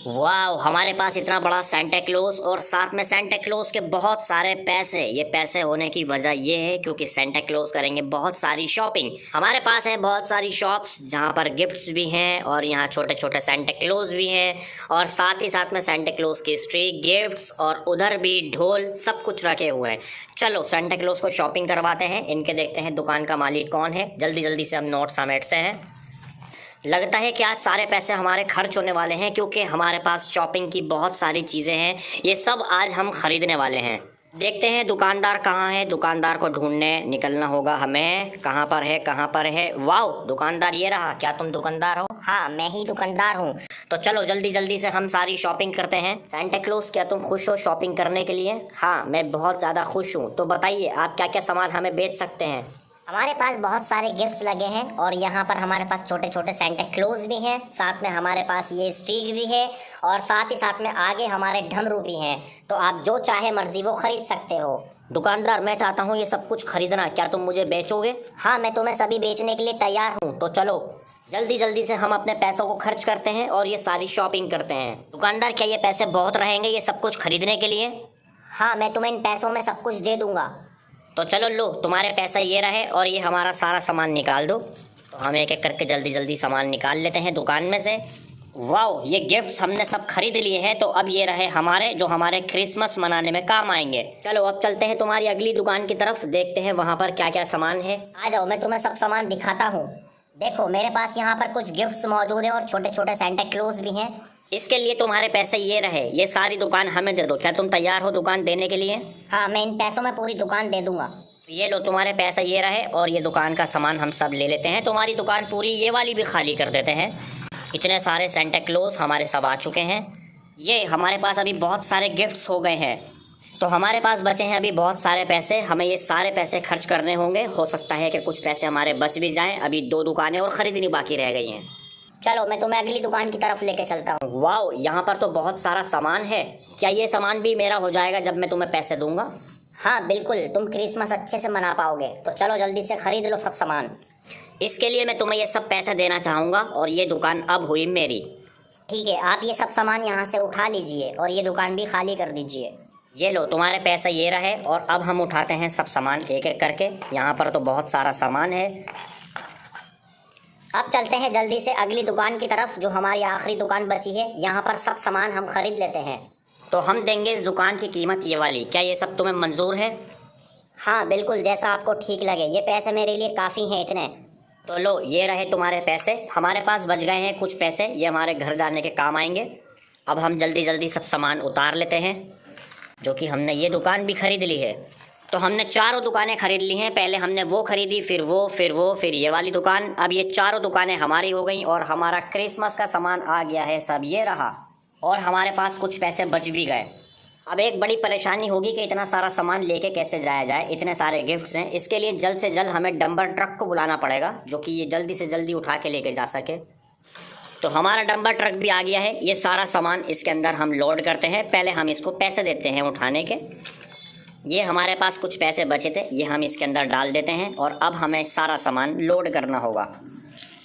वाह, हमारे पास इतना बड़ा सेंटा क्लॉज और साथ में सेंटा क्लॉज के बहुत सारे पैसे। ये पैसे होने की वजह ये है क्योंकि सेंटा क्लॉज करेंगे बहुत सारी शॉपिंग। हमारे पास है बहुत सारी शॉप्स जहाँ पर गिफ्ट्स भी हैं और यहाँ छोटे छोटे सेंटा क्लॉज भी हैं और साथ ही साथ में सेंटा क्लॉज की स्ट्रीट गिफ्ट्स और उधर भी ढोल सब कुछ रखे हुए हैं। चलो सेंटा क्लॉज को शॉपिंग करवाते हैं, इनके देखते हैं दुकान का मालिक कौन है। जल्दी जल्दी से हम नोट समेटते हैं। लगता है कि आज सारे पैसे हमारे खर्च होने वाले हैं क्योंकि हमारे पास शॉपिंग की बहुत सारी चीज़ें हैं। ये सब आज हम खरीदने वाले हैं। देखते हैं दुकानदार कहाँ है। दुकानदार को ढूंढने निकलना होगा हमें। कहाँ पर है, कहाँ पर है? वाह, दुकानदार ये रहा। क्या तुम दुकानदार हो? हाँ, मैं ही दुकानदार हूँ। तो चलो जल्दी जल्दी से हम सारी शॉपिंग करते हैं। सेंटा क्लॉज, क्या तुम खुश हो शॉपिंग करने के लिए? हाँ, मैं बहुत ज़्यादा खुश हूँ। तो बताइए आप क्या क्या सामान हमें बेच सकते हैं? हमारे पास बहुत सारे गिफ्ट्स लगे हैं और यहाँ पर हमारे पास छोटे छोटे सेंटा क्लॉज भी हैं। साथ में हमारे पास ये स्टिक भी है और साथ ही साथ में आगे हमारे डमरू भी हैं। तो आप जो चाहे मर्जी वो खरीद सकते हो। दुकानदार, मैं चाहता हूँ ये सब कुछ खरीदना, क्या तुम मुझे बेचोगे? हाँ, मैं तुम्हें सभी बेचने के लिए तैयार हूँ। तो चलो जल्दी जल्दी से हम अपने पैसों को खर्च करते हैं और ये सारी शॉपिंग करते हैं। दुकानदार, क्या ये पैसे बहुत रहेंगे ये सब कुछ खरीदने के लिए? हाँ, मैं तुम्हें इन पैसों में सब कुछ दे दूंगा। तो चलो लो, तुम्हारे पैसा ये रहे और ये हमारा सारा सामान निकाल दो। तो हम एक एक करके जल्दी जल्दी सामान निकाल लेते हैं दुकान में से। वाह, ये गिफ्ट्स हमने सब खरीद लिए हैं। तो अब ये रहे हमारे, जो हमारे क्रिसमस मनाने में काम आएंगे। चलो अब चलते हैं तुम्हारी अगली दुकान की तरफ, देखते हैं वहाँ पर क्या क्या सामान है। आ जाओ, मैं तुम्हें सब सामान दिखाता हूँ। देखो, मेरे पास यहाँ पर कुछ गिफ्ट्स मौजूद हैं और छोटे छोटे सेंटा क्लॉज भी हैं। इसके लिए तुम्हारे पैसे ये रहे, ये सारी दुकान हमें दे दो। क्या तुम तैयार हो दुकान देने के लिए? हाँ, मैं इन पैसों में पूरी दुकान दे दूंगा। ये लो, तुम्हारे पैसा ये रहे और ये दुकान का सामान हम सब ले लेते हैं। तुम्हारी दुकान पूरी, ये वाली भी खाली कर देते हैं। इतने सारे सेंटा क्लॉज हमारे सब आ चुके हैं। ये हमारे पास अभी बहुत सारे गिफ्ट्स हो गए हैं। तो हमारे पास बचे हैं अभी बहुत सारे पैसे। हमें ये सारे पैसे खर्च करने होंगे। हो सकता है कि कुछ पैसे हमारे बच भी जाएं। अभी 2 दुकानें और ख़रीदनी बाकी रह गई हैं। चलो, मैं तुम्हें अगली दुकान की तरफ लेके चलता हूँ। वाह, यहाँ पर तो बहुत सारा सामान है। क्या ये सामान भी मेरा हो जाएगा जब मैं तुम्हें पैसे दूंगा? हाँ बिल्कुल, तुम क्रिसमस अच्छे से मना पाओगे। तो चलो जल्दी से खरीद लो सब सामान। इसके लिए मैं तुम्हें ये सब पैसे देना चाहूँगा और ये दुकान अब हुई मेरी। ठीक है, आप ये सब सामान यहाँ से उठा लीजिए और ये दुकान भी खाली कर दीजिए। ये लो, तुम्हारे पैसे ये रहे और अब हम उठाते हैं सब सामान एक एक करके। यहाँ पर तो बहुत सारा सामान है। अब चलते हैं जल्दी से अगली दुकान की तरफ, जो हमारी आखिरी दुकान बची है। यहाँ पर सब सामान हम खरीद लेते हैं। तो हम देंगे इस दुकान की कीमत ये वाली। क्या ये सब तुम्हें मंजूर है? हाँ बिल्कुल, जैसा आपको ठीक लगे। ये पैसे मेरे लिए काफ़ी हैं इतने। तो लो, ये रहे तुम्हारे पैसे। हमारे पास बच गए हैं कुछ पैसे, ये हमारे घर जाने के काम आएंगे। अब हम जल्दी जल्दी सब सामान उतार लेते हैं, जो कि हमने ये दुकान भी खरीद ली है। तो हमने 4 दुकानें खरीद ली हैं। पहले हमने वो खरीदी, फिर वो, फिर ये वाली दुकान। अब ये 4 दुकानें हमारी हो गई और हमारा क्रिसमस का सामान आ गया है सब, ये रहा। और हमारे पास कुछ पैसे बच भी गए। अब एक बड़ी परेशानी होगी कि इतना सारा सामान लेके कैसे जाया जाए। इतने सारे गिफ्ट्स हैं, इसके लिए जल्द से जल्द हमें डंपर ट्रक को बुलाना पड़ेगा, जो कि ये जल्दी से जल्दी उठा के लेके जा सके। तो हमारा डंपर ट्रक भी आ गया है। ये सारा सामान इसके अंदर हम लोड करते हैं। पहले हम इसको पैसे देते हैं उठाने के। ये हमारे पास कुछ पैसे बचे थे, ये हम इसके अंदर डाल देते हैं और अब हमें सारा सामान लोड करना होगा।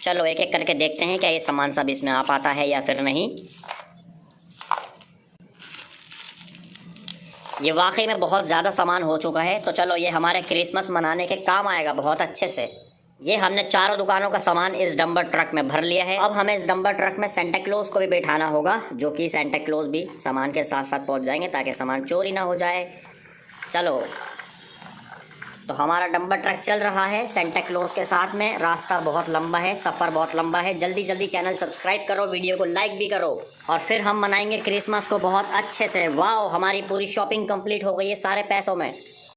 चलो एक एक करके देखते हैं क्या ये सामान सब इसमें आ पाता है या फिर नहीं। ये वाकई में बहुत ज़्यादा सामान हो चुका है। तो चलो, ये हमारे क्रिसमस मनाने के काम आएगा बहुत अच्छे से। ये हमने 4 दुकानों का सामान इस डंपर ट्रक में भर लिया है। अब हमें इस डंपर ट्रक में सेंटा क्लॉज को भी बैठाना होगा, जो कि सेंटा क्लॉज भी सामान के साथ साथ पहुंच जाएंगे ताकि सामान चोरी ना हो जाए। चलो, तो हमारा डंपर ट्रक चल रहा है सेंटा क्लॉज के साथ में। रास्ता बहुत लंबा है, सफ़र बहुत लंबा है। जल्दी जल्दी चैनल सब्सक्राइब करो, वीडियो को लाइक भी करो और फिर हम मनाएंगे क्रिसमस को बहुत अच्छे से। वाह, हमारी पूरी शॉपिंग कंप्लीट हो गई है सारे पैसों में।